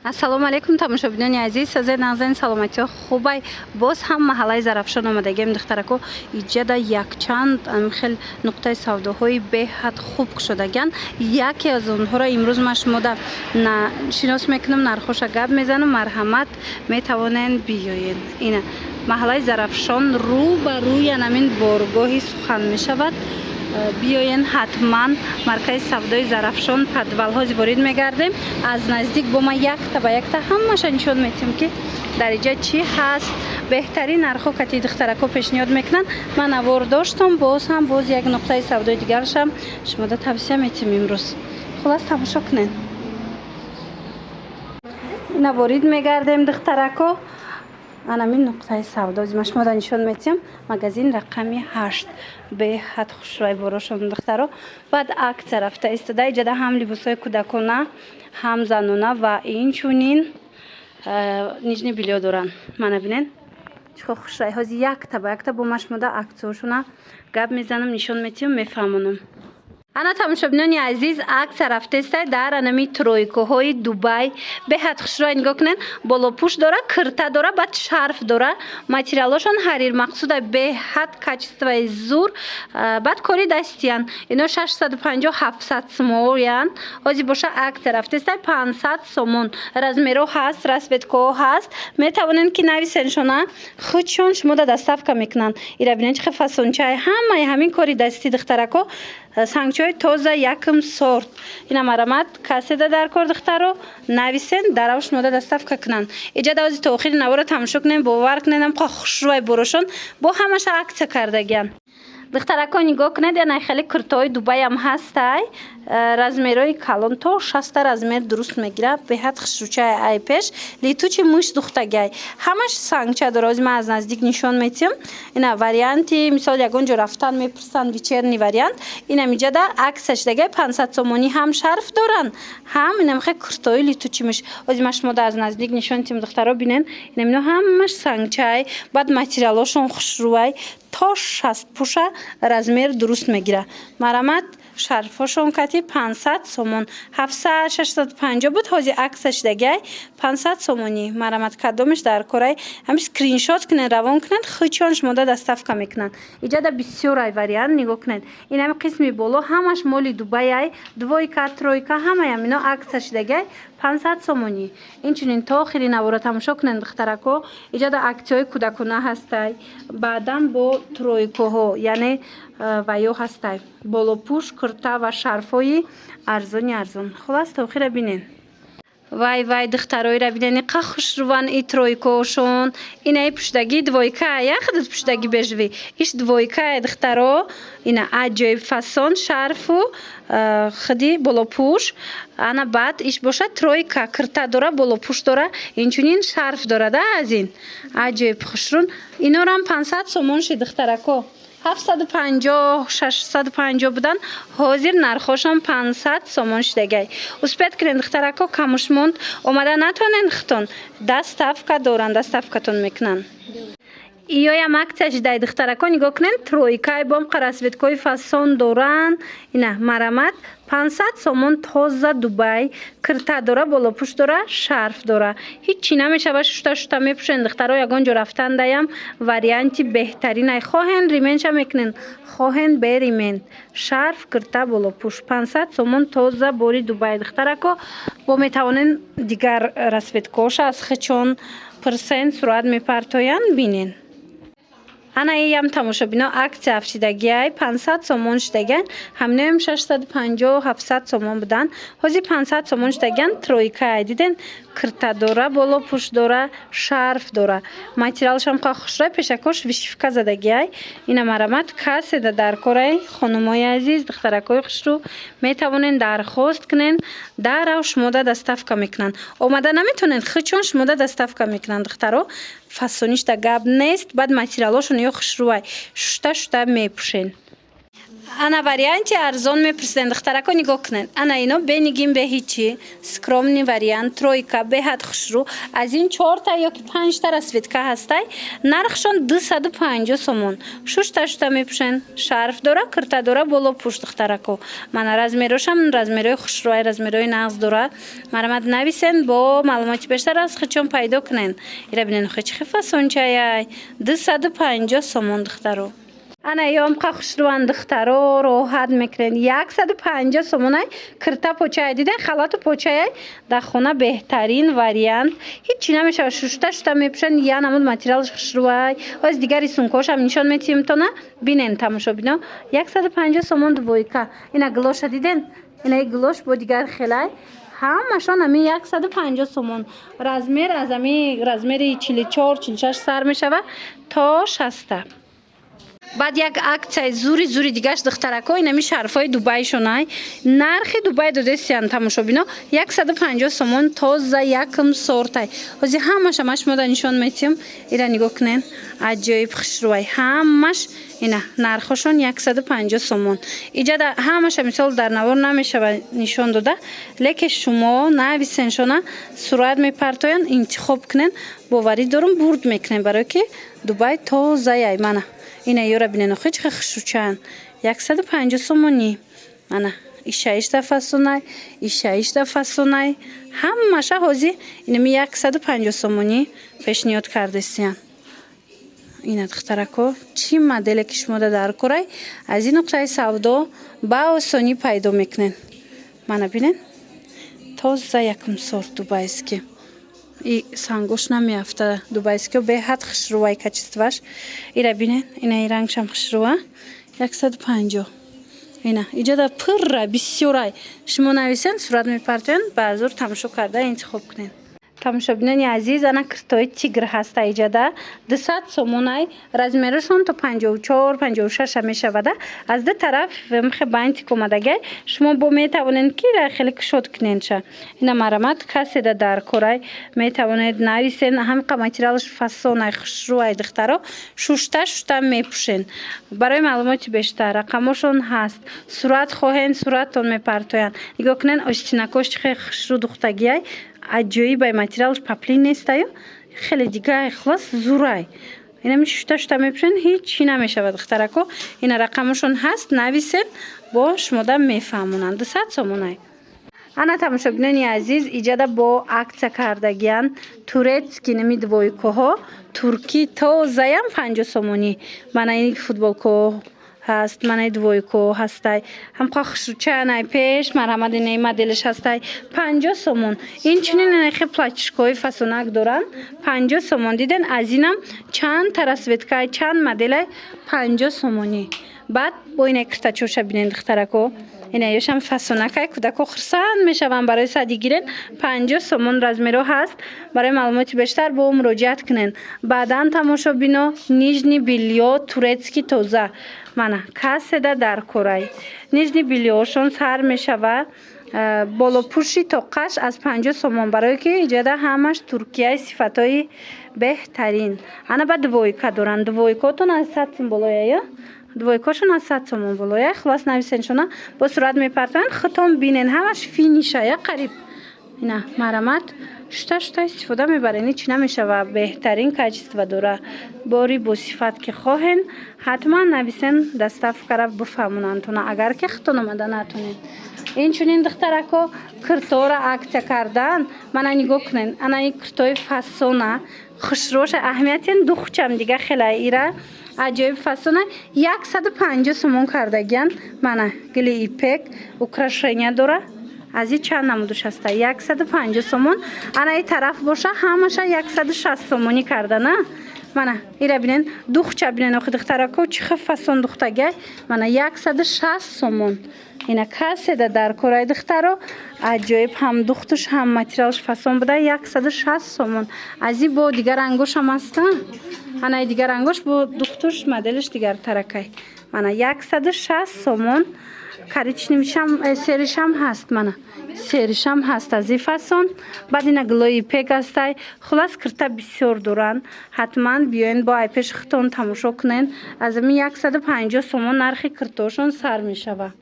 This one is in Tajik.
ассалому алайкум тамошобинони азиз, сазаи нағзани саломатиҳо хубай. Боз ҳам маҳаллаи Зарафшон омадагием духтарако. Иҷада якчанд хел нуқтаи савдоҳои беҳад хуб кушодагианд. Яке аз онҳоро имрӯз ман шумода шинос мекунам, нархоша гап мезанам. Марҳамат, метавонен биёед. Ина маҳаллаи Зарафшон рӯ ба рӯи анамин боргоҳи сухан мешавад. بیاین حتما مرکز سودای زرافشان پدوال‌ها وارد می‌گردیم. از نزدیک با ما یک تا همش نشون میدیم که در اینجا چی هست. بهترین نرخ و کتی دخترکو پیشنهاد میکنن. من اوار داشتم، باز یک نقطه سودای دیگرشم شما را توصیه می‌کنم امروز. خلاص تماشا کنین. اینا وارد می‌گردیم دخترکو. анамин нуқтаи савдо шумо нишон метиҳам. Магазин рақами 8 беҳад хушрой борошон духтаро. Баъд акция рафта истода иҷада ҳам либосҳои кӯдакона, ҳам занона ва инчунин нижни билё доранд. Мана бинен чӣ хушрой. ҳозир якта ба якта бо ма шумода аксияшона гап мезанам, нишон метиҳам, мефаҳмонам. ана тамошобинони азиз, акция рафтестай дар анами тройкаҳои Дубай беҳад хушрой. нигоҳ кунед, болопӯш дора, кирта дора, баъд шарф дора. материалошон ҳарир мақсуда беҳад качествои зур, баъд кори дастиянд. ино 650-700 сомон. ҳозир боша акция рафтестай 500 сомон. размеро ҳаст, расветкаҳо ҳаст. метавонен ки нависен шона худшон шумода доставка мекунанд. ира бинед чӣ фасончаи ҳамаи ҳамин кори дастӣ духтарако. сангчои тоза якм сорт. ина марамат каседа дар кор духтаро нависен дарав шумода доставка кунанд. иҷада ҳозир то охири навора тамошо кунем, бовар кунем қа хушрой борошон бо ҳамаша акция кардагианд. духтарако нигоҳ кунед, яна хеле куртаҳои Дубай ам ҳастай. размерои калон то 6 размер дуруст мегира. беҳад хушрӯчаи ай пеш литучи муш духтагай. ҳамаш сангча дора. ҳозир ман аз наздик нишон метиҳам. ина варианти мисол ягон ҷо рафтан мепурсанд вечерни вариант. инам иҷада аксия шудагай 500 сомонӣ ҳам шарф доранд, ҳам инам хе куртаҳои литучи муш. ҳозир ман шумода аз наздик нишон метиҳам духтаро бинен. инам ино ҳамаш сангчаи, баъд материалошон хушрӯай то 60 пуша размер дуруст мегира. марамат шарфошон кати 500 сомон. 700-650 буд, ҳозир аксия шудагай 500 сомонӣ. марамат кадомаш дар корай ҳам скриншот кунед, равон кунед, худшон шумода доставка мекунанд. иҷада бисёр ай вариант. нигоҳ кунед, инам қисми боло ҳамаш моли Дубай ай, двойка, тройка ҳамаям ино аксия шудагай 500 сомонӣ. инчунин то охири навора тамошо кунед духтарако. иҷада аксияҳои кӯдакона ҳастай. баъдан бо тройкаҳо, яъне ваё ҳастай. болопӯш, курта ва шарфҳои арзон. хулос то охира бинен. вай духтароира бинен, қа хушрӯван и тройкаошон. инаи пуштаги двойка, яхдуд пуштаги бежви. иш двойка духтаро. ина аҷоиб фасон шарфу худи болопӯш. ана баъд иш боша тройка, кирта дора, болопӯш дора, инчунин шарф дора да аз ин. аҷоиб хушрӯн. инорам 500 сомон шид духтарако. 750-650 будан, ҳозир нархошон 500 сомон шудагай. успет кунед духтарако, камуш монд, омада натонен хитон. доставка доранд, доставкатон мекунанд. иёям акция шудай духтарако. нигоҳ кунед, тройкаи бом қарасветкои фасон доранд. ина марамат 500 сомон тоза Дубай. кирта дора, болопӯш дора, шарф дора. ҳиччи намешава, шута мепӯшен духтаро. ягон ҷо рафтандаям варианти беҳтаринай. хоҳен ременша мекунен, хоҳен бе ремен. шарф, кирта, болопӯш 500 сомон тоза бори Дубай духтарако. бо метавонен дигар расветкаоша аз хичон % сурат мепартоянд бинен. ана иям тамошобино акция афшидагиай 500 сомон шудаган. ҳаминоям 650-700 сомон будан. ҳозир 500 сомон шудаган. тройкаи диден, кирта дора, болопӯш дора, шарф дора. материалшам қа хушрой, пешакош вишивка задагиай. ина марамат каседа дар корай. хонумои азиз, духтаракои хушрӯ метавонен дархост кунен, дарав шумода доставка мекунанд. омада наметонен хичон шумода доставка мекунанд духтаро. фасонишда гап нест. баъд материалошон ё хушрӯай шута мепӯшен. ана варианти арзон мепурсиден духтарако нигоҳ кунед. Ана ино бенигим бе ҳичи скромный вариант тройка беҳад хушрӯ аз ин 4 ё ки 5 та расветка ҳастай нархшон 250 сомон. Шушта мепӯшен шарф дора кирта дора боло пӯш духтарако. Мана размерошам размерои хушрӯай размерои нағз дора. Марамад нависен бо маълумоти бештар аз хичон пайдо кунен. Ира бинен хичхи фасончаяй 250 сомон духтаро. ана ёмқа хушрӯан духтаро роҳат мекунен 150 сомонай кирта почая диден халату почая дар хона беҳтарин вариант ҳичи намешава шушта мепӯшен я намуд материалш хушрӯай оз дигари сумкошам нишон метиҳем тона бинен тамошобино 150 сомон двойка ина глоша диден ина глош бо дигар хелай ҳамашон ами 150 сомон размер аз ами размери 44 46 сар мешава то 60. баъд як аксияи зури дигаш духтарако инами шарфҳои дубайшонай нархи дубай додестиян тамошобино 150 сомон тоза якм сортай ҳози ҳамаша машмода нишон метиҳем ира нигоҳ кунен аҷоиб хушрӯай ҳамаш ина нархошон 150 сомон иҷада ҳамаша мисол дар навор намешава нишон дода лекин шумо нависеншона сурат мепартоян интихоб кунен боварӣ дорум бурд мекунен барое ки дубай тозаяй мана ина ёра бинен хичхе хушучан 150 сомони мана ишаишта фасонай ҳамаша ҳози инами 150 сомони пешниҳод кардестиян ина духтарако чӣ моделе ки шумо дар корай аз ин нуқтаи савдо ба осонӣ пайдо мекунен мана бинен тоза якм сорт дубайский и сангош намеафта дубайскиё беҳад хушрӯай качестваш ира бинен ина и рангшам хушрӯа 150 ина иҷада пурра бисёрай шумо нависен сурат мепартоян баъзур тамошо карда интихоб кунен тамошобинони азиз ана киртои тигр ҳаста иҷада 200 сомонай размерашон то 54 56 мешавада аз ду тараф мхе бантик омадагай шумо бо метавонед ки ра хеле кушод куненша ина марамат каседа дар корай метавонед нависен ҳамқа материалш фасонай хушрӯай духтаро шушта мепӯшен барои маълумоти бештар рақамошон ҳаст сурат хоҳен сураттон мепартоян нигоҳ кунен остинакош чихе хушрӯ духтагиай аҷоибай материалш паплин нестаю хеле дигай хулос зурай инами шушта мепӯшен ҳичи намешава духтарако ина рақамошон ҳаст нависен бо шумода мефаҳмонанд 200 сомонай ана тамошобинони азиз иҷада бо аксия кардагиян турецки нами двойкоҳо туркӣ тозаям 50 сомонӣ мана ин футболко ҳаст мана двойко ҳастай ҳамқа хушрӯчаянай пеш марҳамади не моделиш ҳастай 50 сомон инчунин нахи платишкои фасонак доранд 50 сомон диден аз инам чанд та расветкай чанд моделай 50 сомонӣ баъд бо ина киртачоша бинен духтарако ина ёшам фасонакай кӯдако хурсанд мешаванд барои сади гирен 50 сомон размеро ҳаст барои маълумоти бештар бо муроҷиат кунен баъдан тамошобино нижни бильё турецки тоза мана каседа дар корай нижни бильёшон сар мешава болопӯши тоқаш аз 50 сомон барое ки иҷада ҳамаш туркияи сифатҳои беҳтарин ана ба двойка доранд двойкотон аз 100 сом болояё двойкошон аз 100 сомон болояй хулос нависеншона бо сурат мепартоян хитон бинен ҳамаш финишая қариб ина марамат шушта истифода мебарен ичи намешава беҳтарин качество дора бори бо сифат ки хоҳен ҳатман нависен доставкара бифаҳмонандтона агар ки хитон омада натонен инчунин духтарако киртора аксия кардан мана нигоҳ кунен ана ин киртои фасона хушрӯша аҳамиятин духчам дига хела ира аҷоиб фасона 150 сомон кардагиян мана гили ипек украшения дора аз ин чанд намудуш ҳаста 150 сомон ана ин тараф боша ҳамаша 160 сомонӣ кардана мана ира бинен духча бинен охи духтарако чихе фасон духтагай мана 160 сомон ина каседа дар кораи духтаро аҷоиб ҳам духтуш ҳам материалш фасон буда 160 сомон аз ин бо дигар ангошам ҳаста ана дигар ангош бо духтурш моделиш дигар таракай мана 160 сомон коричневишам серишам ҳаст мана серишам ҳаст аз ин фасон баъд ина глои пек астай хулас кирта бисёр дуранд ҳатман биёен бо айпеши худтон тамошо кунен аз ин 150 сомон нархи киртошон сар мешавад